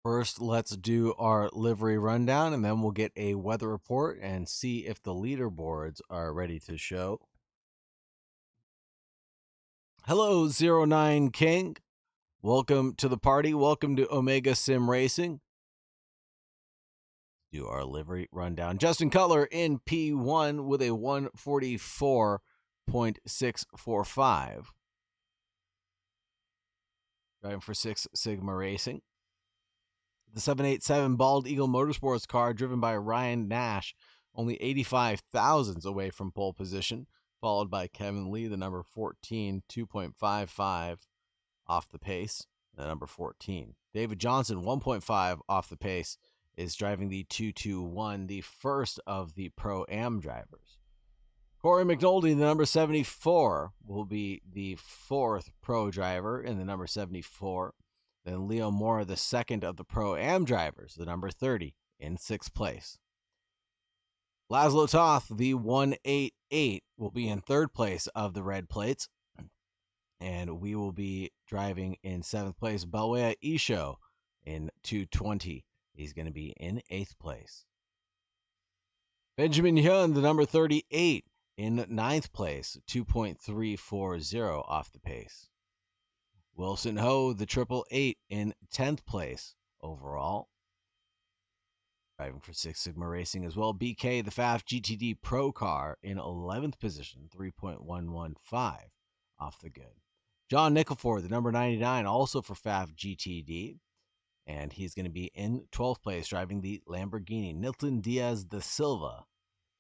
First, let's do our livery rundown, and then we'll get a weather report and see if the leaderboards are ready to show. Hello, 09 King. Welcome to the party. Welcome to Omega Sim Racing. Do our livery rundown. Justin Cutler in P1 with a 144.645. Driving for Six Sigma Racing. The 787 Bald Eagle Motorsports car driven by Ryan Nash, only 85 thousandths away from pole position, followed by Kevin Lee, the number 14, 2.55 off the pace, the number 14. David Johnson, 1.5 off the pace, is driving the 221, the first of the Pro-Am drivers. Corey McNulty, the number 74, will be the fourth Pro driver in the number 74. Then Leo Mora, the second of the Pro-Am drivers, the number 30, in sixth place. Laszlo Toth, the 188, will be in third place of the red plates. And we will be driving in seventh place. Balwea Isho in 220. He's going to be in eighth place. Benjamin Hyun, the number 38, in ninth place, 2.340 off the pace. Wilson Ho, the 888, in 10th place overall. Driving for Six Sigma Racing as well. BK, the FAF GTD Pro car, in 11th position, 3.115 off the good. John Nickelford, the number 99, also for FAF GTD. And he's going to be in 12th place, driving the Lamborghini. Nilton Diaz da Silva,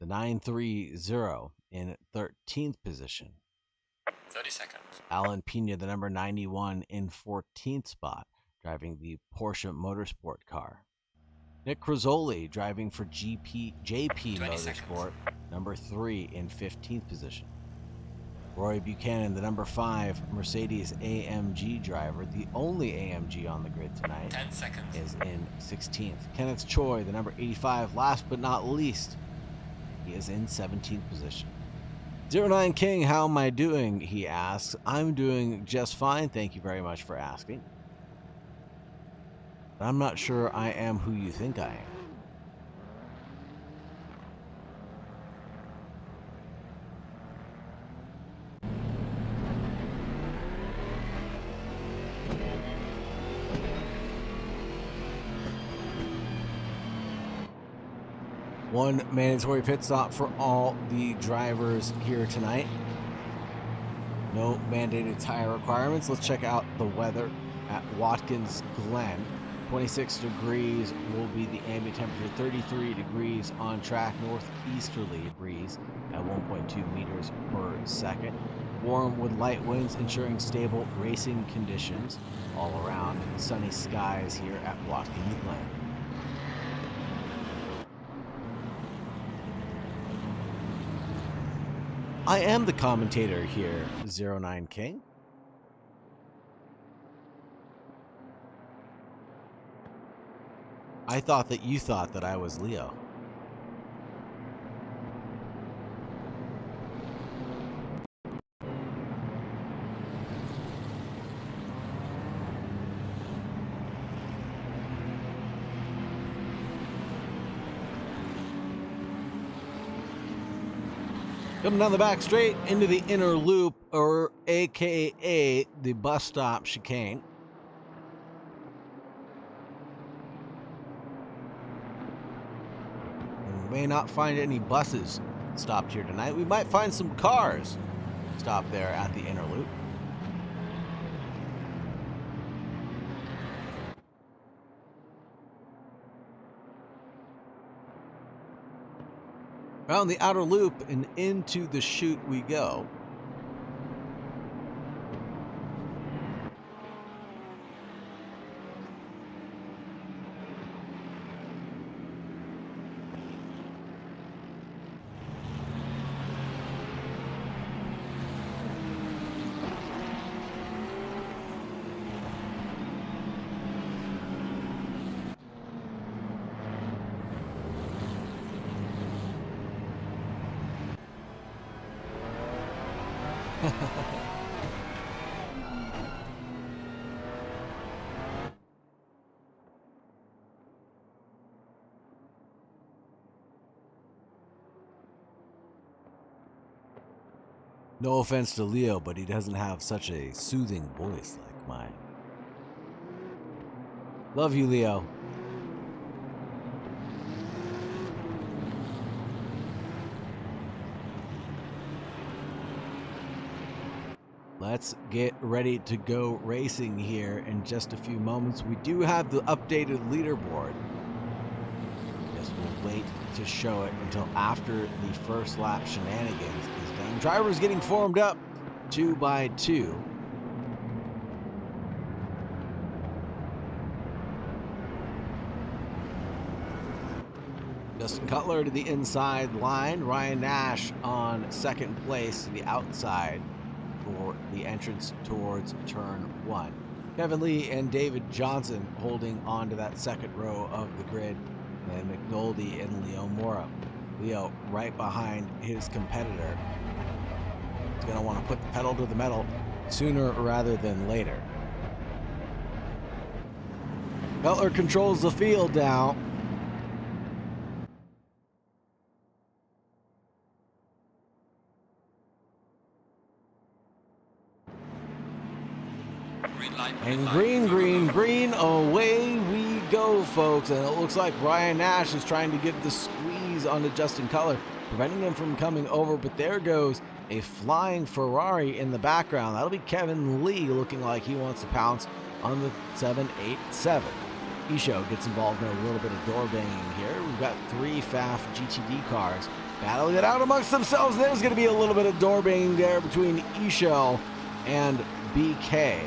the 930, in 13th position. 30 seconds. Alan Pena, the number 91, in 14th spot, driving the Porsche Motorsport car. Nick Crizzoli, driving for JP Motorsport, seconds. number 3, in 15th position. Roy Buchanan, the number 5 Mercedes AMG driver, the only AMG on the grid tonight, 10 seconds. is in 16th. Kenneth Choi, the number 85, last but not least, he is in 17th position. 09 King, how am I doing? He asks. I'm doing just fine. Thank you very much for asking. But I'm not sure I am who you think I am. One mandatory pit stop for all the drivers here tonight. No mandated tire requirements. Let's check out the weather at Watkins Glen. 26 degrees will be the ambient temperature. 33 degrees on track. Northeasterly breeze at 1.2 meters per second. Warm with light winds, ensuring stable racing conditions all around. Sunny skies here at Watkins Glen. I am the commentator here, 09 King. I thought that you thought that I was Leo. Coming down the back straight into the inner loop, or AKA the bus stop chicane. And we may not find any buses stopped here tonight. We might find some cars stopped there at the inner loop. Around the outer loop and into the chute we go. No offense to Leo, but he doesn't have such a soothing voice like mine. Love you, Leo. Let's get ready to go racing here in just a few moments. We do have the updated leaderboard. Yes, we'll wait to show it until after the first lap shenanigans is done. Drivers getting formed up 2 by 2. Justin Cutler to the inside line. Ryan Nash on second place to the outside for the entrance towards turn 1. Kevin Lee and David Johnson holding on to that second row of the grid. And McNulty and Leo Mora. Leo right behind his competitor. He's going to want to put the pedal to the metal sooner rather than later. Cutler controls the field now. And green, away we go, folks. And it looks like Ryan Nash is trying to get the squeeze onto Justin Cutler, preventing him from coming over. But there goes a flying Ferrari in the background. That'll be Kevin Lee looking like he wants to pounce on the 787. Isho gets involved in a little bit of door banging here. We've got 3 FAF GTD cars battling it out amongst themselves. There's going to be a little bit of door banging there between Isho and BK.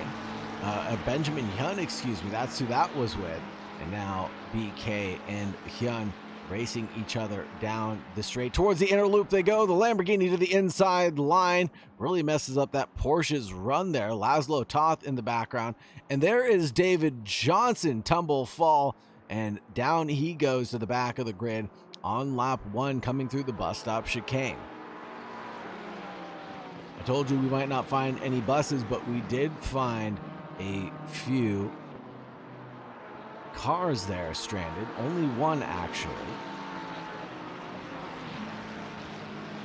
Benjamin Hyun, excuse me, that's who that was with. And now BK and Hyun racing each other down the straight. Towards the inner loop they go. The Lamborghini to the inside line. Really messes up that Porsche's run there. Laszlo Toth in the background. And there is David Johnson, tumble fall. And down he goes to the back of the grid on lap 1 coming through the bus stop chicane. I told you we might not find any buses, but we did find a few cars there stranded. Only one, actually.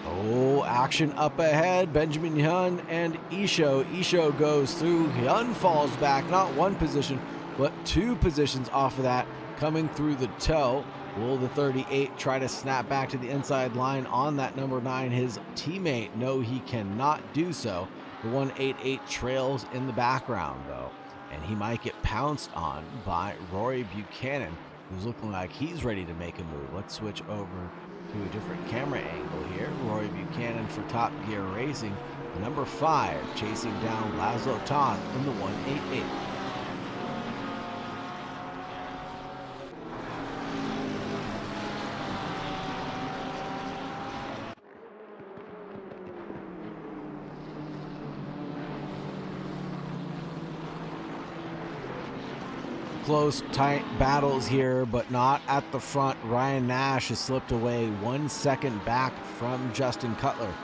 Oh, action up ahead. Benjamin Hyun and Isho. Isho goes through. Hyun falls back. Not 1 position, but 2 positions off of that. Coming through the toe. Will the 38 try to snap back to the inside line on that number 9? His teammate, no, he cannot do so. The 188 trails in the background, though, and he might get pounced on by Rory Buchanan, who's looking like he's ready to make a move. Let's switch over to a different camera angle here. Rory Buchanan for Top Gear Racing, the number 5, chasing down Laszlo Toth in the 188. Close, tight battles here, but not at the front. Ryan Nash has slipped away 1 second back from Justin Cutler.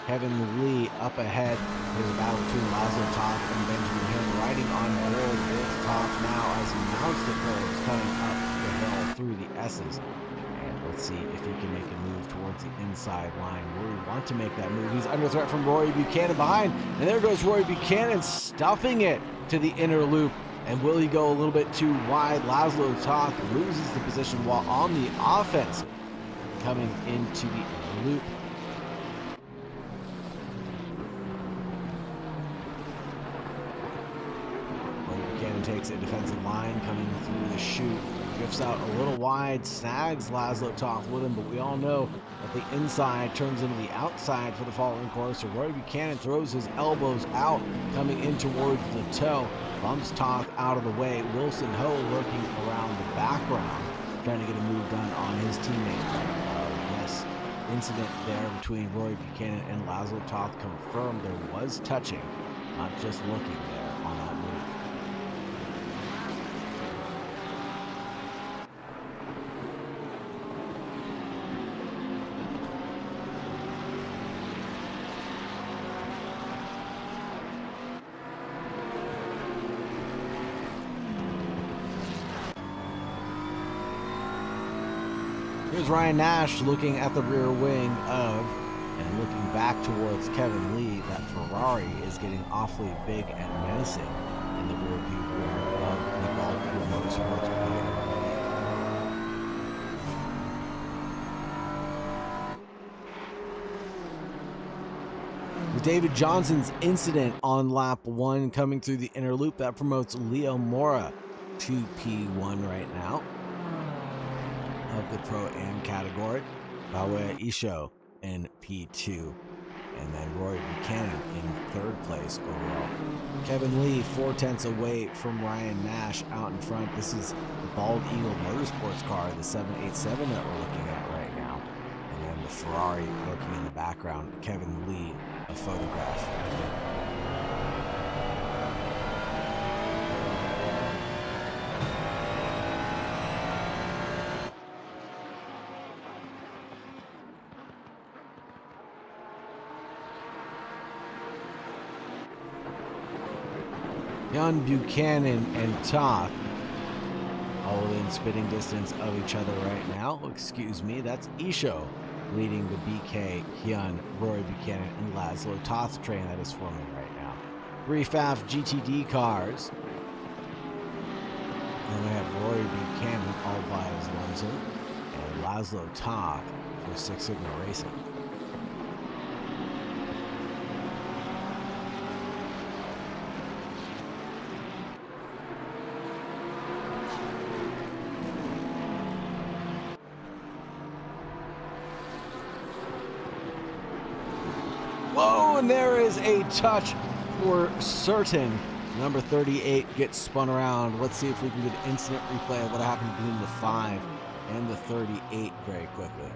Kevin Lee up ahead. There's a battle between Laszlo Toth and Benjamin Hyun riding on board with Toth now as he mounts the curves coming up the hill through the S's. And let's see if he can make a move towards the inside line. Rory wants to make that move. He's under threat from Rory Buchanan behind. And there goes Rory Buchanan stuffing it to the inner loop. And will he go a little bit too wide? Laszlo Toth loses the position while on the offensive, coming into the inner loop. Buchanan takes a defensive line coming through the chute. Drifts out a little wide, snags Laszlo Toth with him, but we all know that the inside turns into the outside for the following course. So Roy Buchanan throws his elbows out, coming in towards the toe, bumps Toth out of the way. Wilson Ho lurking around the background, trying to get a move done on his teammate. Yes, incident there between Roy Buchanan and Laszlo Toth confirmed there was touching, not just looking there on that move. Here's Ryan Nash looking at the rear wing of And looking back towards Kevin Lee, that Ferrari is getting awfully big and menacing. In the rear view mirror of the Bald Eagle Motorsports PARC. With David Johnson's incident on lap 1 coming through the inner loop, that promotes Leo Mora to P1 right now of the Pro-Am category. Bawe Isho in P2. And then Rory Buchanan in 3rd place overall. Kevin Lee 4/10 away from Ryan Nash out in front. This is the Bald Eagle Motorsports car, the 787 that we're looking at right now. And then the Ferrari lurking in the background. Kevin Lee, a photograph. Jan Buchanan and Toth all within spitting distance of each other right now. Excuse me, that's Isho leading the BK, Hyun, Rory Buchanan, and Laszlo Toth train that is forming right now. 3 FAF GTD cars. And then we have Rory Buchanan all by his lonesome, and Laszlo Toth for Six Sigma Racing. Whoa, and there is a touch for certain. Number 38 gets spun around. Let's see if we can get an instant replay of what happened between the 5 and the 38 very quickly.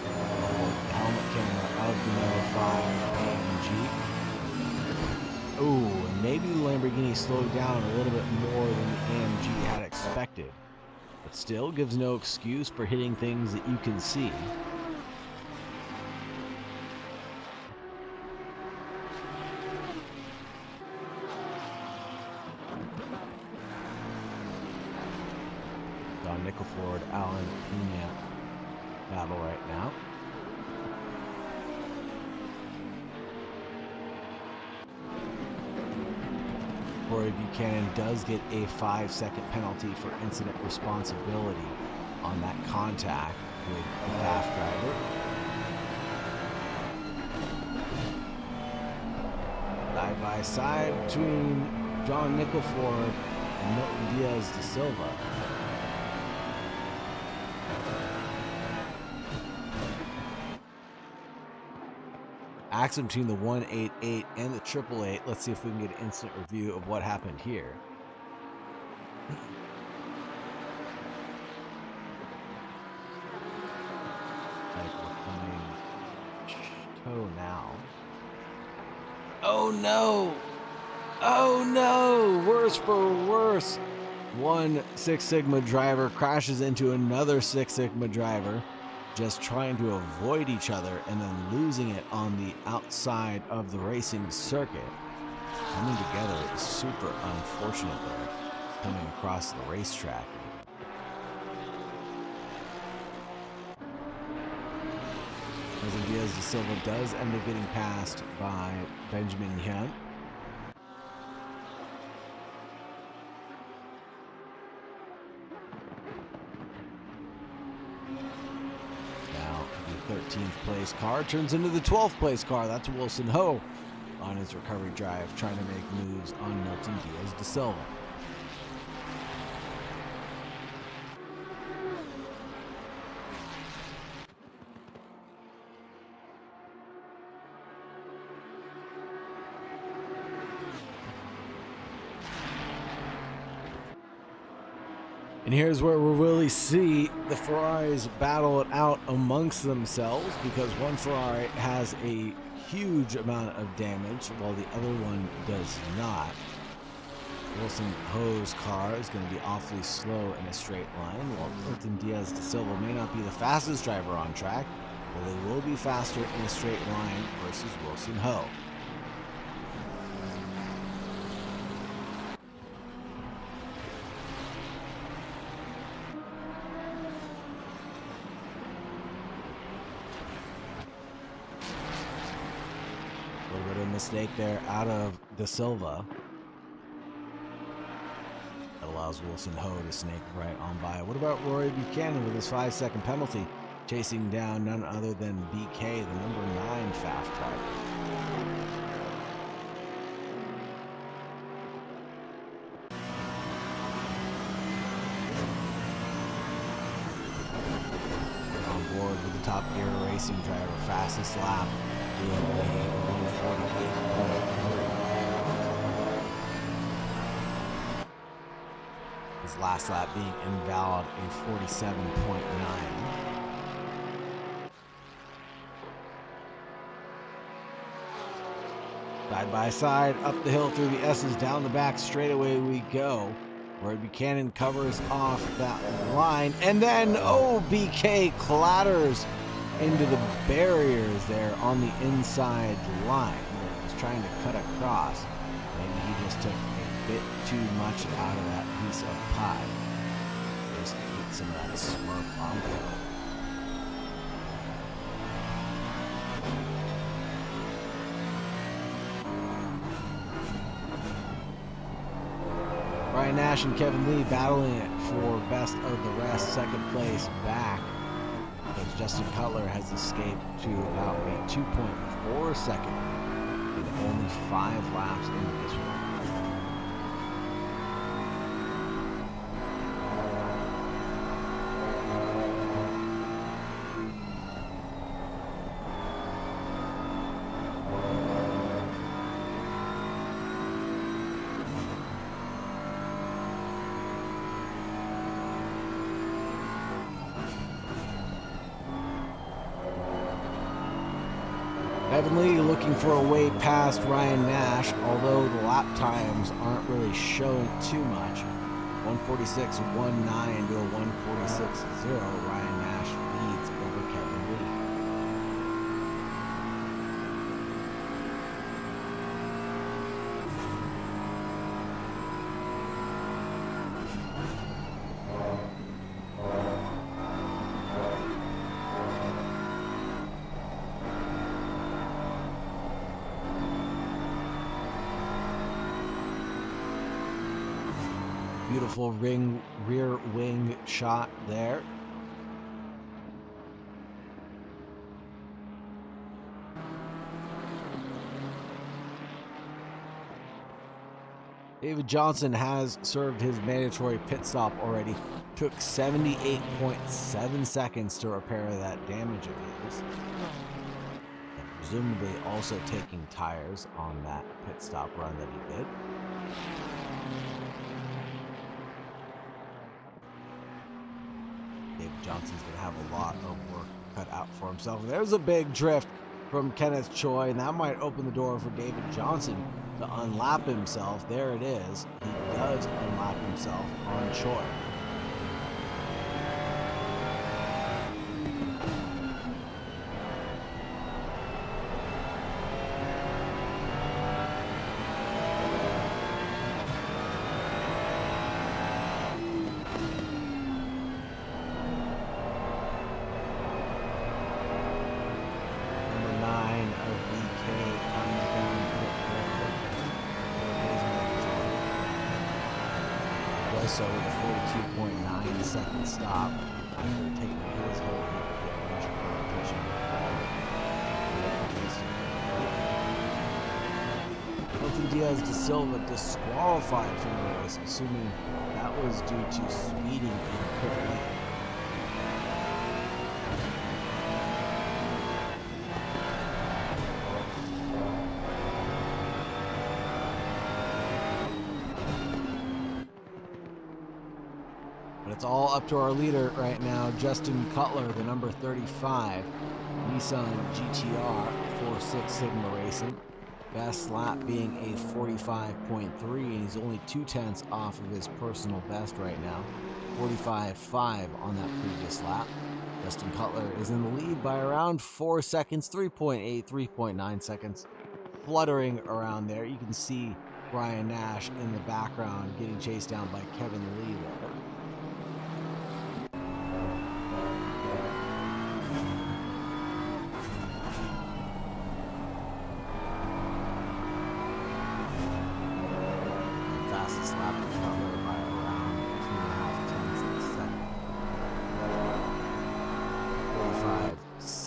The helmet camera of the number 5 AMG. Ooh, and maybe the Lamborghini slowed down a little bit more than the AMG had expected. But still gives no excuse for hitting things that you can see. Don Nickelford, Alan Pena battle right now. Rory Buchanan does get a 5-second penalty for incident responsibility on that contact with the FAF driver. Side by side between John Nickelford and Milton Diaz de Silva. Accident between the 188 and the 888. Let's see if we can get an instant review of what happened here. Like we're coming toe now. Oh no! Oh no! Worse for worse. One Six Sigma driver crashes into another Six Sigma driver, just trying to avoid each other and then losing it on the outside of the racing circuit. Coming together is super unfortunate there, coming across the racetrack. As Diaz de Silva does end up getting passed by Benjamin Hyun. Now the 13th place car turns into the 12th place car. That's Wilson Ho on his recovery drive, trying to make moves on Milton Diaz de Silva. And here's where we'll really see the Ferraris battle it out amongst themselves, because one Ferrari has a huge amount of damage while the other one does not. Wilson Ho's car is going to be awfully slow in a straight line, while Milton Diaz de Silva may not be the fastest driver on track, but they will be faster in a straight line versus Wilson Ho. mistake there out of De Silva. That allows Wilson Ho to snake right on by. What about Rory Buchanan with his 5-second penalty? Chasing down none other than BK, the number 9 fast driver. On board with the Top Gear Racing driver, fastest lap, doing a 148. His last lap being invalid, a 47.9. Side by side, up the hill through the S's, down the back, straight away we go. Roy Buchanan covers off that line, and then, oh, BK clatters into the barriers there on the inside line. He was trying to cut across. Maybe he just took a bit too much out of that piece of pie. Just get some of that smurf on there. Ryan Nash and Kevin Lee battling it for best of the rest, second place back. Because Justin Cutler has escaped to about a 2.4 second with only 5 laps into this one. Kevin Lee looking for a way past Ryan Nash, although the lap times aren't really showing too much. 146.19 to a 146.0. Ryan Nash leads over Kevin Lee. Beautiful rear wing shot there. David Johnson has served his mandatory pit stop already. Took 78.7 seconds to repair that damage of his. Presumably also taking tires on that pit stop run that he did. David Johnson's going to have a lot of work cut out for himself. There's a big drift from Kenneth Choi, and that might open the door for David Johnson to unlap himself. There it is. He does unlap himself on Choi. So with a 42.9 second stop after taking his whole heat pressure competition. Elton Diaz de Silva disqualified from the race, assuming that was due to speeding in pit lane. It's all up to our leader right now, Justin Cutler, the number 35, Nissan GTR 4.6 Sigma Racing. Best lap being a 45.3, and he's only 0.2 off of his personal best right now. 45.5 on that previous lap. Justin Cutler is in the lead by around 4 seconds, 3.8, 3.9 seconds, fluttering around there. You can see Ryan Nash in the background getting chased down by Kevin Lee there.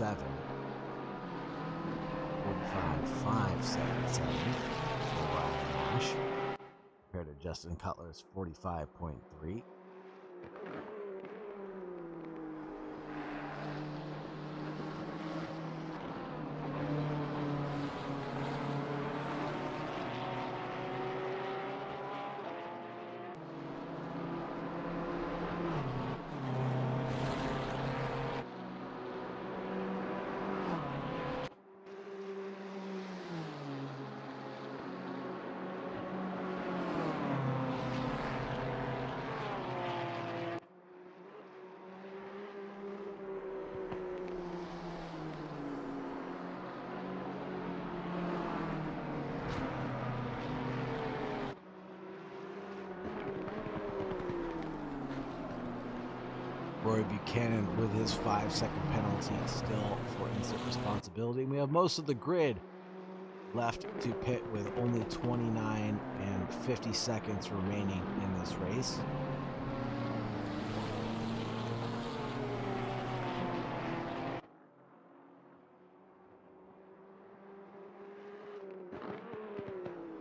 45.577 for Ryan Nash, compared to Justin Cutler's 45.3. Roy Buchanan with his 5-second penalty still for instant responsibility. We have most of the grid left to pit with only 29 and 50 seconds remaining in this race.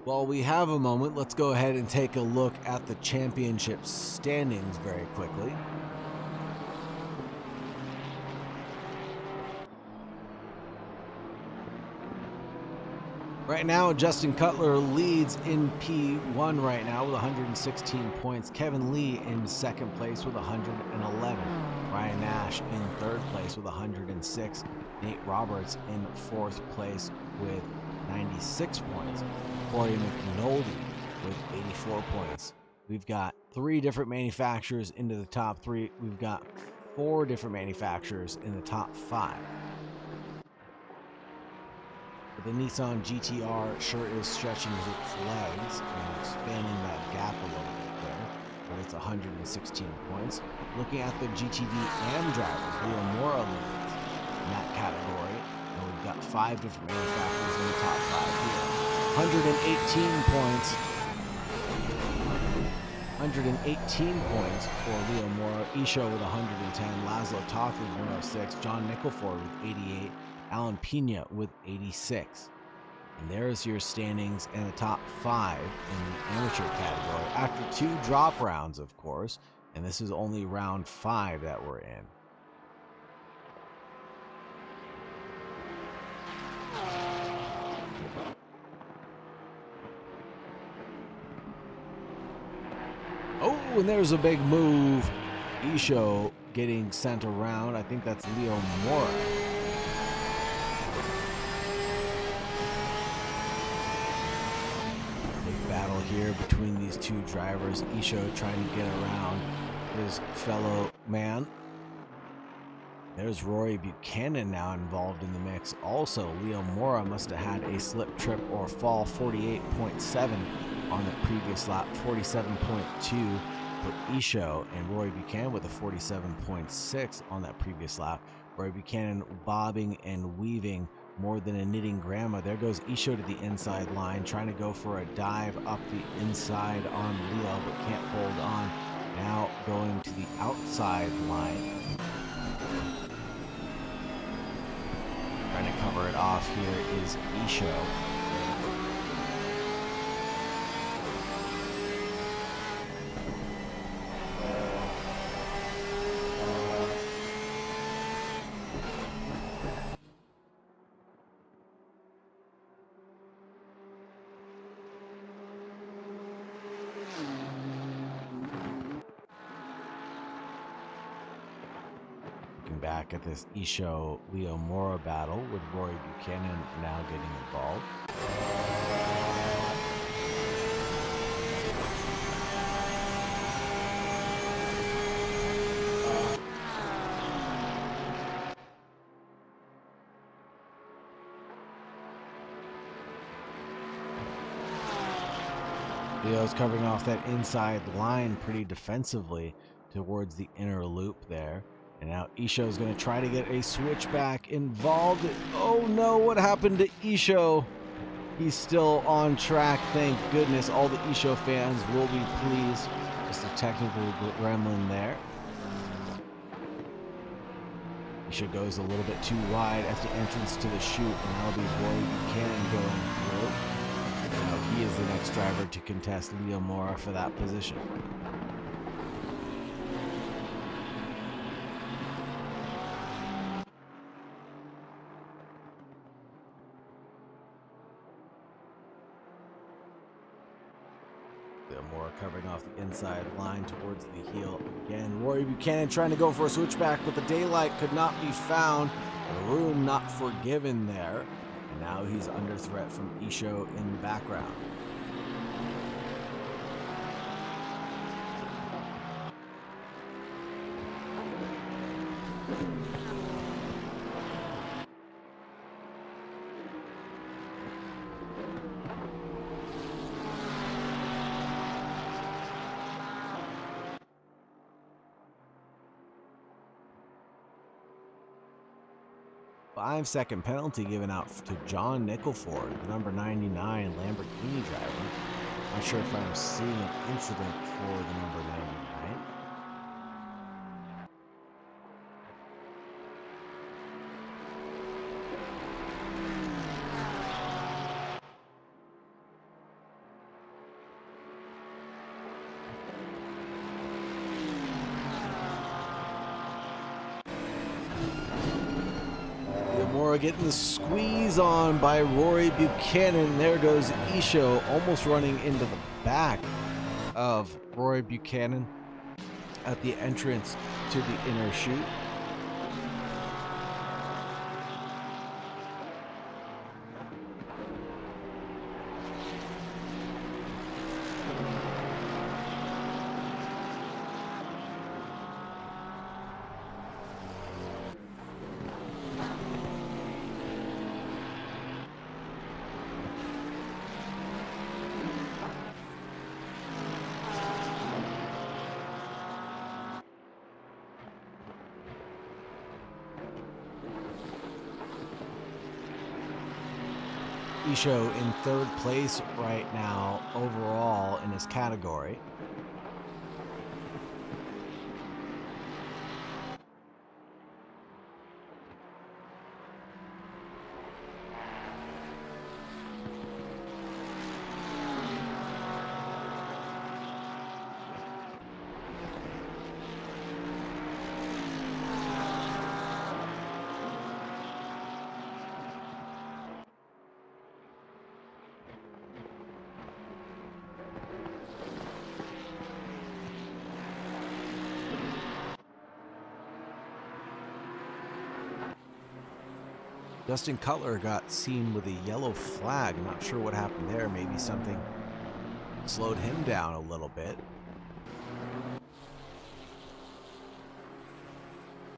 While we have a moment, let's go ahead and take a look at the championship standings very quickly. Right now, Justin Cutler leads in P1 right now with 116 points. Kevin Lee in second place with 111. Ryan Nash in third place with 106. Nate Roberts in fourth place with 96 points. Corey McNulty with 84 points. We've got 3 different manufacturers into the top 3. We've got 4 different manufacturers in the top 5. The Nissan GTR sure is stretching its legs and expanding that gap a little bit there, but it's 116 points. Looking at the GTD AM drivers, Leo Mora leads in that category, and we've got 5 different manufacturers in the top 5 here. 118 points. 118 points for Leo Mora. Isho with 110. Laszlo Toth with 106. John Nickelford with 88. Alan Pena with 86. And there's your standings in the top 5 in the amateur category after 2 drop rounds, of course. And this is only round 5 that we're in. Oh, and there's a big move. Isho getting sent around. I think that's Leo Mora. Battle here between these 2 drivers. Isho trying to get around his fellow man. There's Rory Buchanan now involved in the mix. Also, Leo Mora must have had a slip, trip, or fall. 48.7 on the previous lap. 47.2 for Isho, and Rory Buchanan with a 47.6 on that previous lap. Rory Buchanan bobbing and weaving more than a knitting grandma. There goes Isho to the inside line, trying to go for a dive up the inside on Leo, but can't hold on. Now going to the outside line. Trying to cover it off here is Isho. Back at this Isho Leo Mora battle with Rory Buchanan now getting involved. Leo's covering off that inside line pretty defensively towards the inner loop there. And now Isho's going to try to get a switchback involved. Oh no, what happened to Isho? He's still on track, thank goodness. All the Isho fans will be pleased. Just a technical gremlin there. Isha goes a little bit too wide at the entrance to the chute, and that'll be Roy Buchanan going through. Now he is the next driver to contest Leo Mora for that position. Mora covering off the inside line towards the heel again. Rory Buchanan trying to go for a switchback, but the daylight could not be found. The room not forgiven there. And now he's under threat from Isho in the background. Five-second penalty given out to John Nickelford, the number 99 Lamborghini driver. Not sure if I'm seeing an incident for the number 99. Mora getting the squeeze on by Rory Buchanan. There goes Isho, almost running into the back of Rory Buchanan at the entrance to the inner chute. Isho in third place right now overall in his category. Justin Cutler got seen with a yellow flag. I'm not sure what happened there. Maybe something slowed him down a little bit.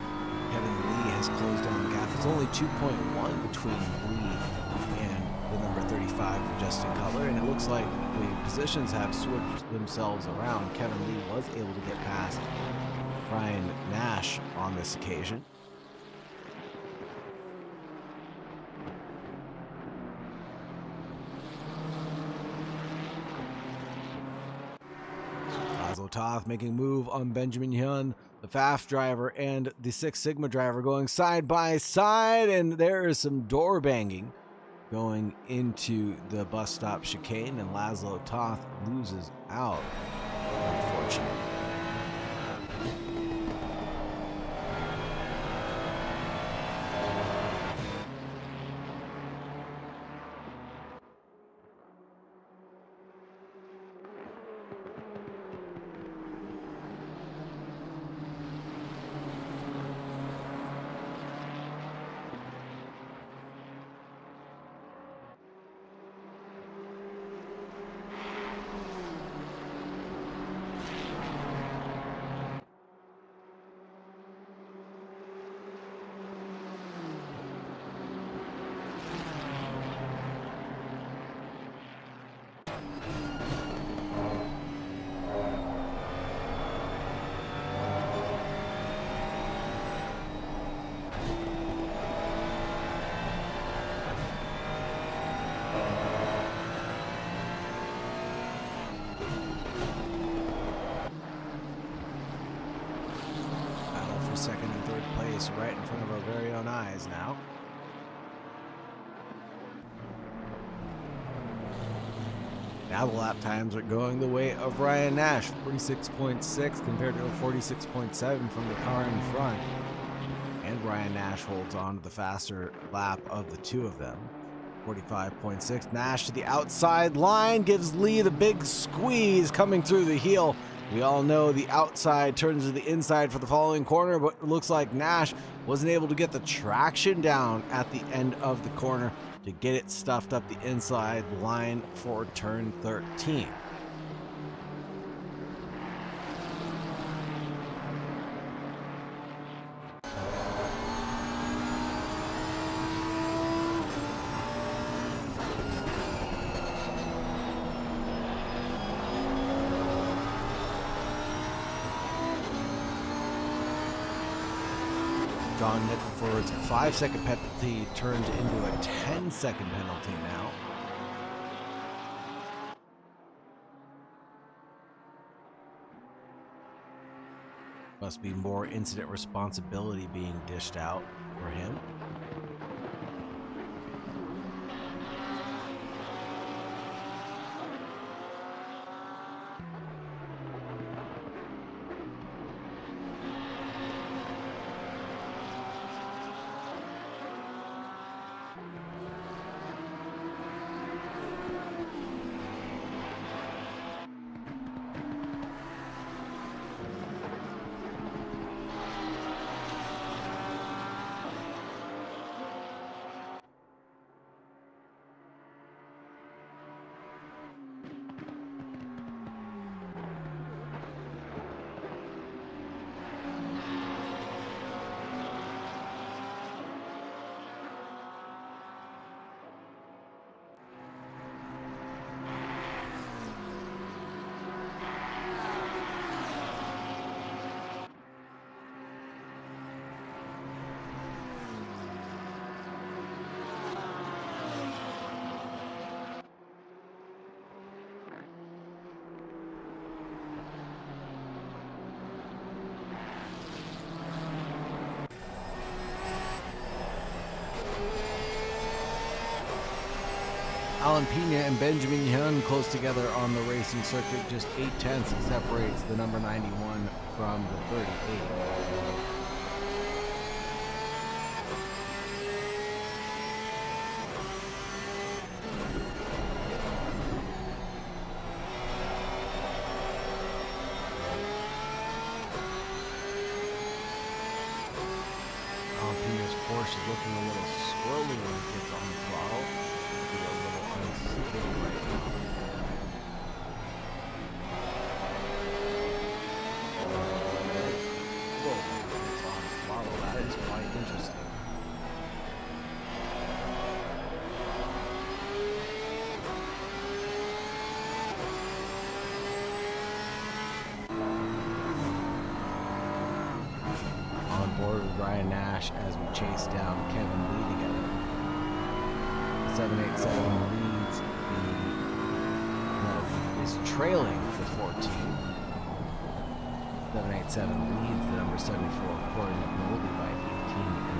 Kevin Lee has closed down the gap. It's only 2.1 between Lee and the number 35, Justin Cutler, and it looks like the positions have switched themselves around. Kevin Lee was able to get past Ryan Nash on this occasion. Toth making a move on Benjamin Hyun, the FAF driver, and the Six Sigma driver going side by side, and there is some door banging going into the bus stop chicane, and Laszlo Toth loses out, unfortunately. race right in front of our very own eyes now. Now the lap times are going the way of Ryan Nash, 46.6 compared to 46.7 from the car in front. And Ryan Nash holds on to the faster lap of the two of them, 45.6. Nash to the outside line, gives Lee the big squeeze coming through the heel. We all know the outside turns to the inside for the following corner, but it looks like Nash wasn't able to get the traction down at the end of the corner to get it stuffed up the inside line for turn 13. John Nickelford's 5-second penalty turned into a 10-second penalty now. Must be more incident responsibility being dished out for him. Alan Pena and Benjamin Young close together on the racing circuit. Just 0.8 separates the number 91 from the 38. Alan Pena's Porsche is looking a little squirrely when it gets on the throttle. A little unseated right now. Whoa, it's on the throttle. That is quite interesting. On board with Ryan Nash as we chase down Kevin Lee together. 787 leads is trailing the 14. 787 leads the number 74 Corey McNulty by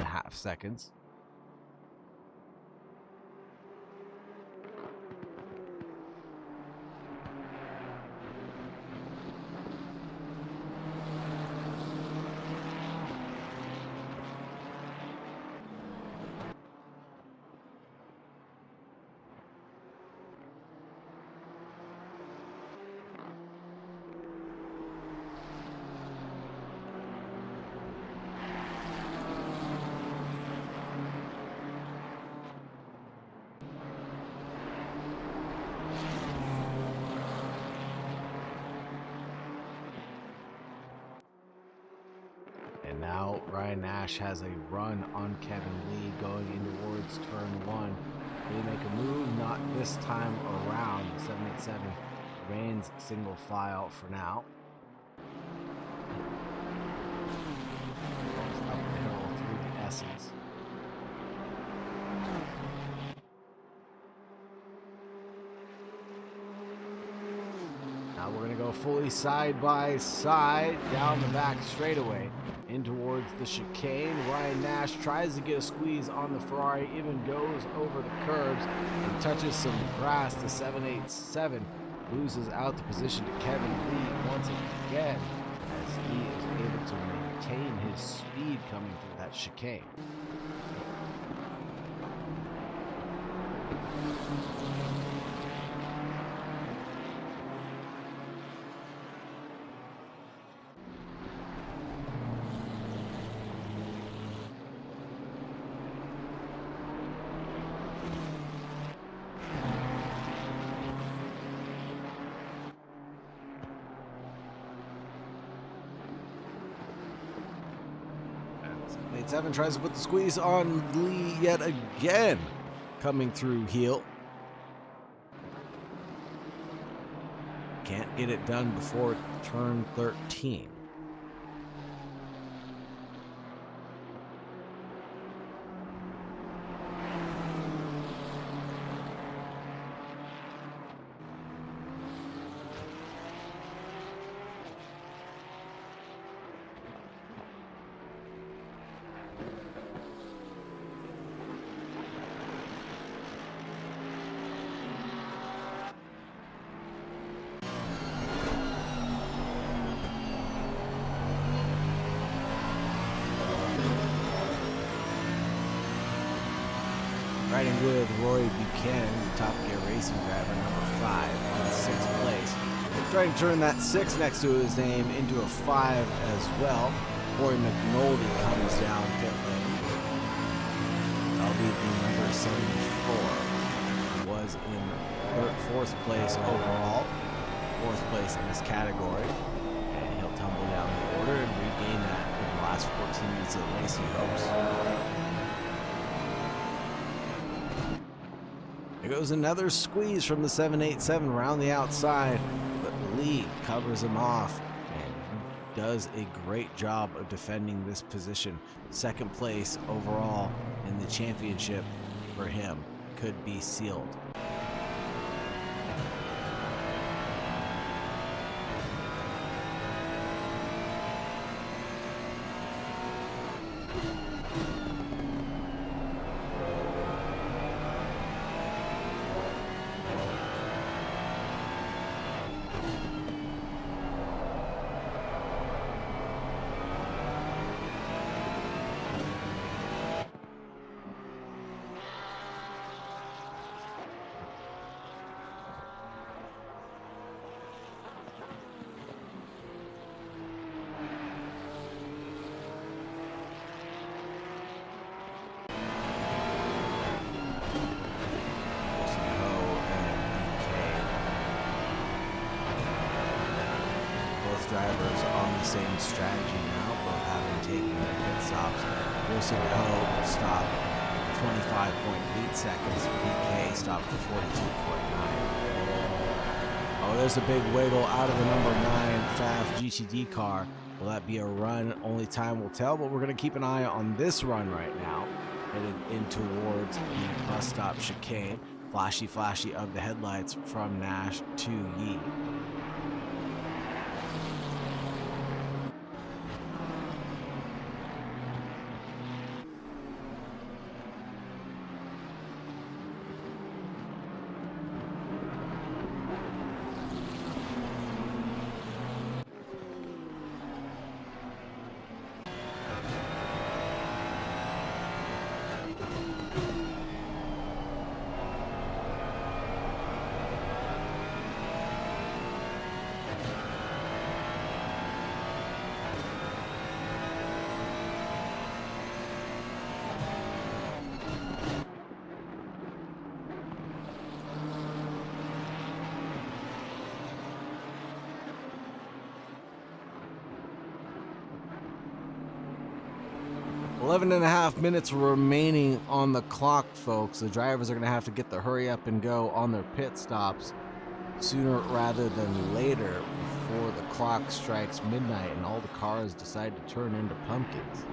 18.5 seconds. And now Ryan Nash has a run on Kevin Lee going in towards turn 1. They make a move, not this time around. The 787 remains single file for now. Uphill through the S's. Now we're going to go fully side by side down the back straightaway in towards the chicane. Ryan Nash tries to get a squeeze on the Ferrari, even goes over the curbs and touches some grass. The 787 loses out the position to Kevin Lee once again, as he is able to maintain his speed coming through that chicane. Seven tries to put the squeeze on Lee yet again, coming through heel. Can't get it done before turn 13. Riding with Roy Buchanan, the Top Gear Racing driver, number 5, in 6th place. Trying to turn that 6 next to his name into a 5 as well. Roy McNulty comes down pit lane. That'll be the number 74. Was in 4th place overall, 4th place in his category. And he'll tumble down the order and regain that in the last 14 minutes of the race, he hopes. There goes another squeeze from the 787 around the outside, but Lee covers him off and does a great job of defending this position. 2nd place overall in the championship for him could be sealed. Drivers on the same strategy now, both having taken their pit stops. Wilson Ho stopped 25.8 seconds. BK stopped for 42.9. Oh, there's a big wiggle out of the number 9 FAF GTD car. Will that be a run? Only time will tell, but we're going to keep an eye on this run right now. Headed in towards the bus stop chicane. Flashy of the headlights from Nash to Yee. Eleven and a half minutes remaining on the clock, folks. The drivers are going to have to get the hurry up and go on their pit stops sooner rather than later before the clock strikes midnight and all the cars decide to turn into pumpkins.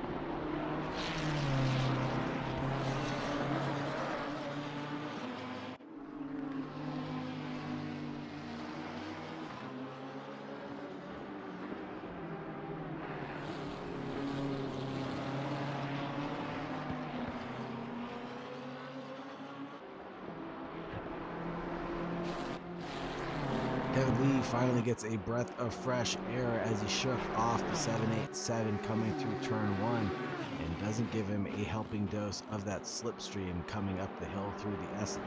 Kevin Lee finally gets a breath of fresh air as he shook off the 787 coming through turn 1 and doesn't give him a helping dose of that slipstream coming up the hill through the S's.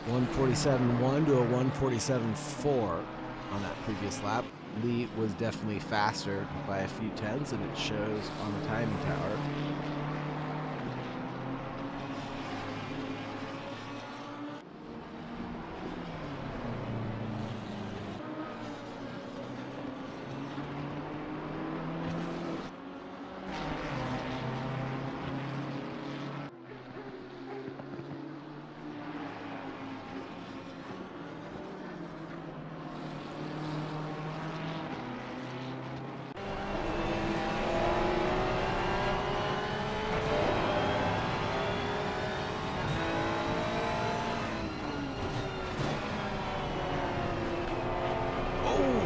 .147.1 to a 147.4 on that previous lap. Lee was definitely faster by a few tenths, and it shows on the timing tower.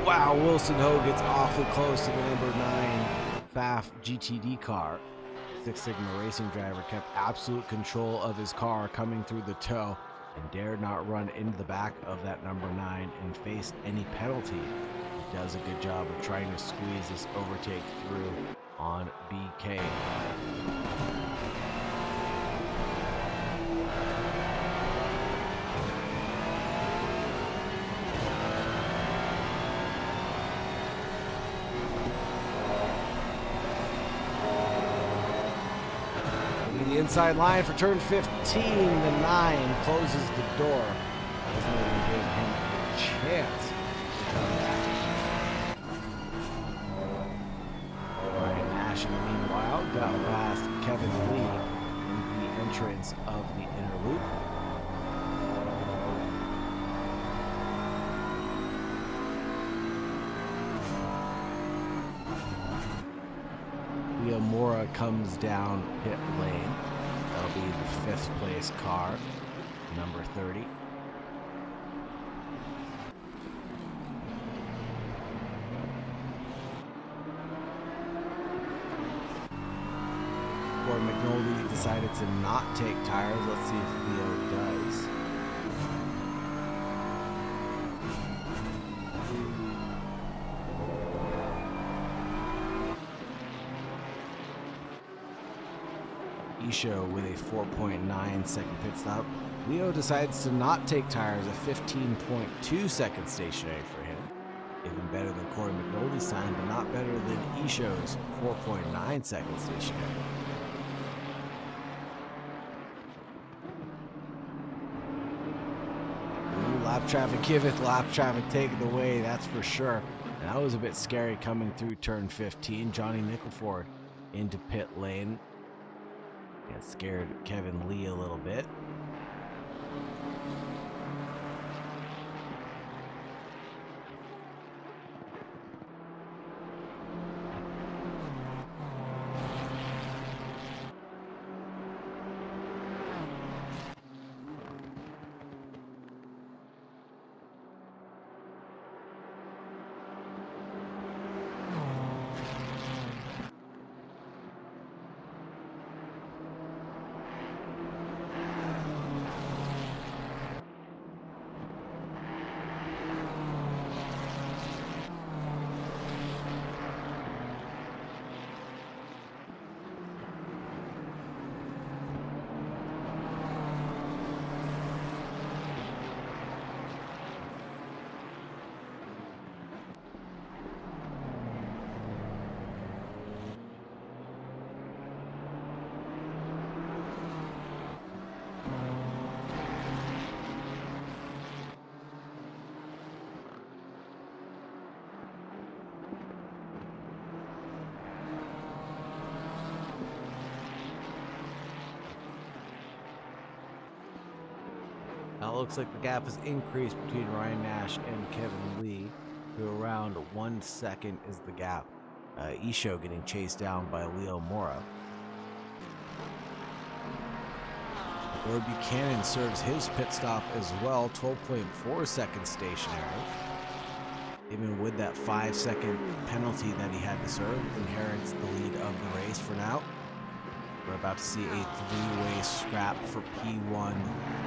Wow, Wilson Ho gets awfully close to the number 9 FAF GTD car. Six Sigma Racing driver kept absolute control of his car coming through the toe and dared not run into the back of that number 9 and face any penalty. He does a good job of trying to squeeze this overtake through on BK. The inside line for turn 15, the 9 closes the door. Doesn't even give him a chance to come back. Ryan Nash, in the meanwhile, got past Kevin Lee in the entrance of the inner loop. Mora comes down pit lane. That'll be the 5th place car, number 30. Or McNulty decided to not take tires. Let's see if Leo does. Isho with a 4.9 second pit stop. Leo decides to not take tires, a 15.2 second stationary for him. Even better than Corey McNulty's time, but not better than Isho's 4.9 second stationary. Lap traffic giveth, lap traffic taketh away, that's for sure. And that was a bit scary coming through turn 15. Johnny Nickelford into pit lane. It scared Kevin Lee a little bit. Now it looks like the gap has increased between Ryan Nash and Kevin Lee to around 1 second is the gap. Isho getting chased down by Leo Mora. Lord Buchanan serves his pit stop as well, 12.4 seconds stationary. Even with that 5-second penalty that he had to serve, inherits the lead of the race for now. We're about to see a three-way scrap for P1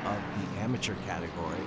of the amateur category.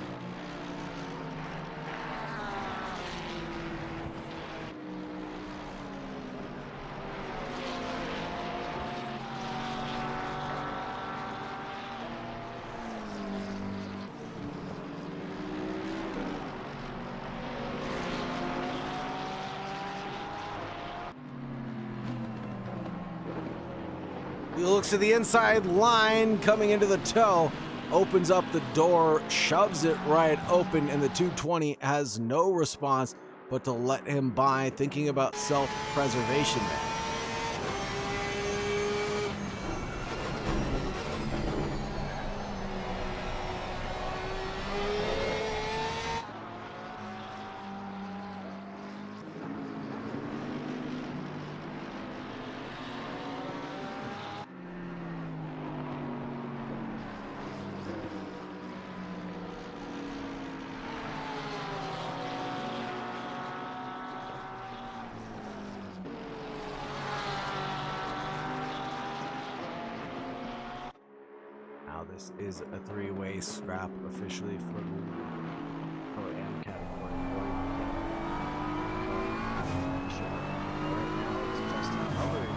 He looks to the inside line, coming into the toe, opens up the door, shoves it right open, and the 220 has no response but to let him by, thinking about self-preservation there. This is a three-way scrap officially for the Pro-Am category. Right now it's Justin Cutler.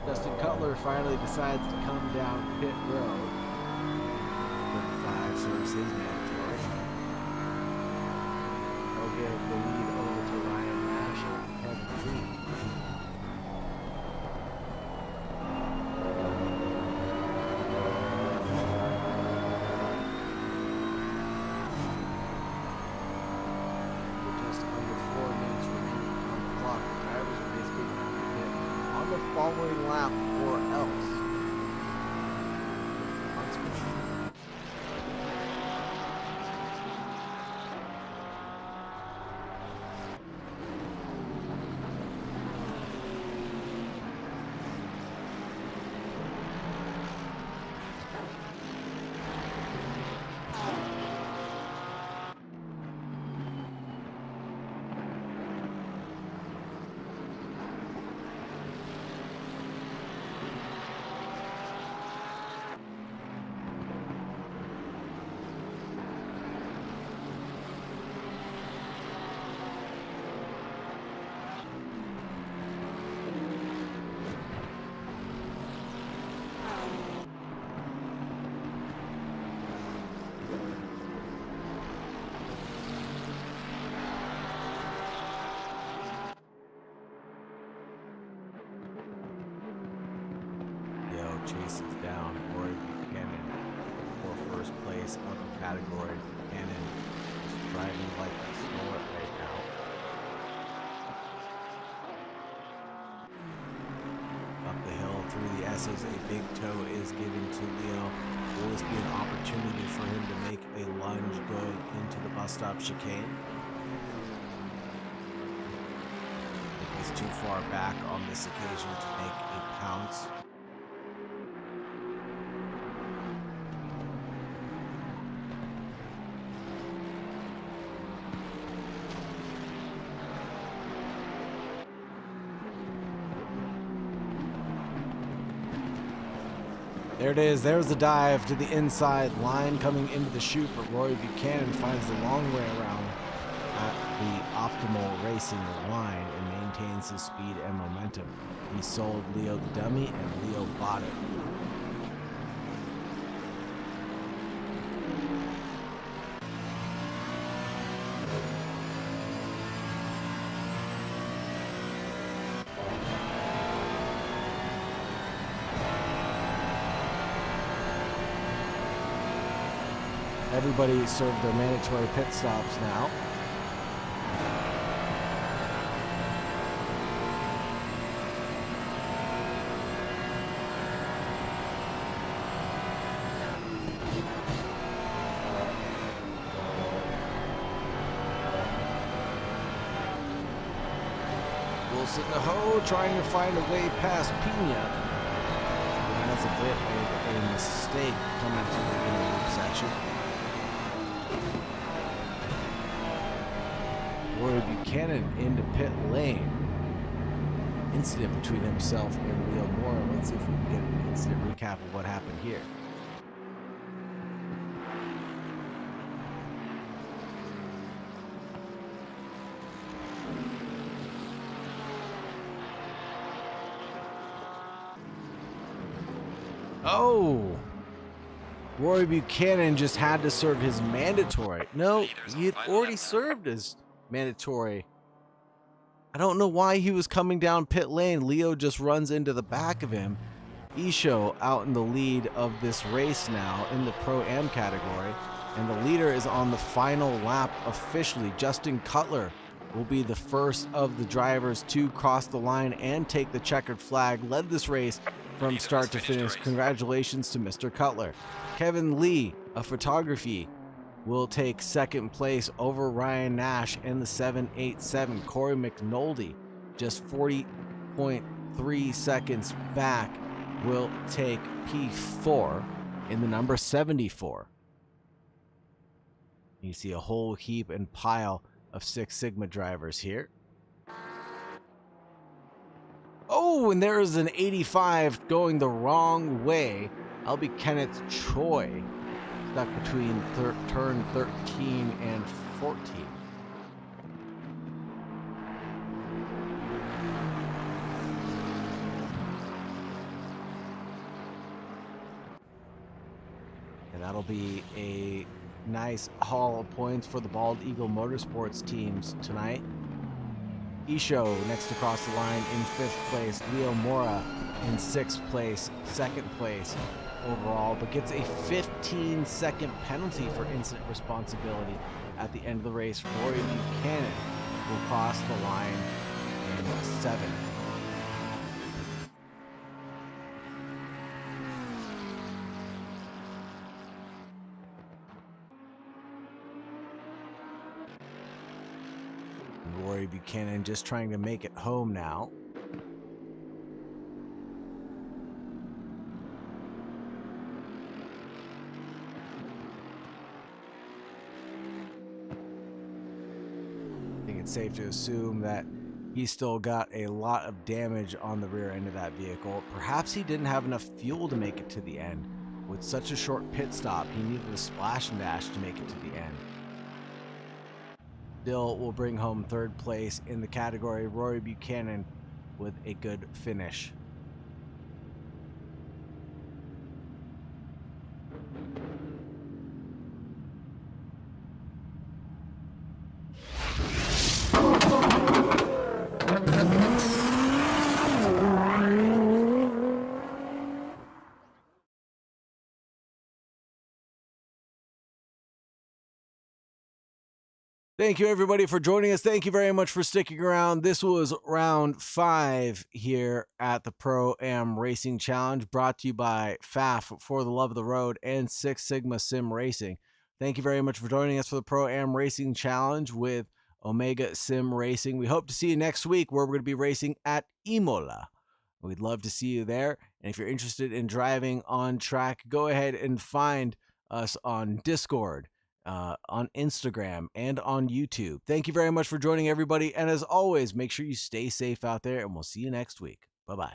Justin Cutler finally decides to come down pit road. 35 serves his mandatory. He'll give the lead over to Ryan Nash and Kevin Lee. With just under 4 minutes remaining on the clock, the drivers are basically going to hit on the following lap or else. Chases down Roy Buchanan for first place of the category. Buchanan is driving like a snork right now. Up the hill through the S's, a big toe is given to Leo. Will this be an opportunity for him to make a lunge going into the bus stop chicane? I think he's too far back on this occasion to make a pounce. There it is. There's the dive to the inside line coming into the chute, but Roy Buchanan finds the long way around at the optimal racing line and maintains his speed and momentum. He sold Leo the dummy, and Leo bought it. Everybody served their mandatory pit stops now. Wilson the Ho trying to find a way past Pena. That's a bit of a mistake coming to the inner loop section. Roy Buchanan into pit lane. Incident between himself and Leo Mora. Let's see if we can get an incident recap of what happened here. Oh! Roy Buchanan just had to serve his mandatory. No, he had already served his mandatory. I don't know why he was coming down pit lane. Leo just runs into the back of him. Isho out in the lead of this race now in the Pro-Am category. And the leader is on the final lap officially. Justin Cutler will be the first of the drivers to cross the line and take the checkered flag. Led this race from start to finish. Congratulations to Mr. Cutler. Kevin Lee of photography will take second place over Ryan Nash in the 787. Corey McNulty, just 40.3 seconds back, will take P4 in the number 74. You see a whole heap and pile of Six Sigma drivers here. Oh, and there is an 85 going the wrong way. That'll be Kenneth Choi, stuck between turn 13 and 14. And that'll be a nice haul of points for the Bald Eagle Motorsports teams tonight. Isho next to cross the line in 5th place. Leo Mora in 6th place, 2nd place overall, but gets a 15-second penalty for incident responsibility at the end of the race. Roy Buchanan will cross the line in 7th. Roy Buchanan just trying to make it home now. I think it's safe to assume that he still got a lot of damage on the rear end of that vehicle. Perhaps he didn't have enough fuel to make it to the end. With such a short pit stop, he needed a splash and dash to make it to the end. Still will bring home 3rd place in the category. Roy Buchanan with a good finish. Thank you, everybody, for joining us. Thank you very much for sticking around. This was round 5 here at the Pro-Am Racing Challenge, brought to you by FAF, For the Love of the Road, and Six Sigma Sim Racing. Thank you very much for joining us for the Pro-Am Racing Challenge with Omega Sim Racing. We hope to see you next week, where we're going to be racing at Imola. We'd love to see you there. And if you're interested in driving on track, go ahead and find us on Discord, on Instagram, and on YouTube. Thank you very much for joining, everybody. And as always, make sure you stay safe out there, and we'll see you next week. Bye-bye.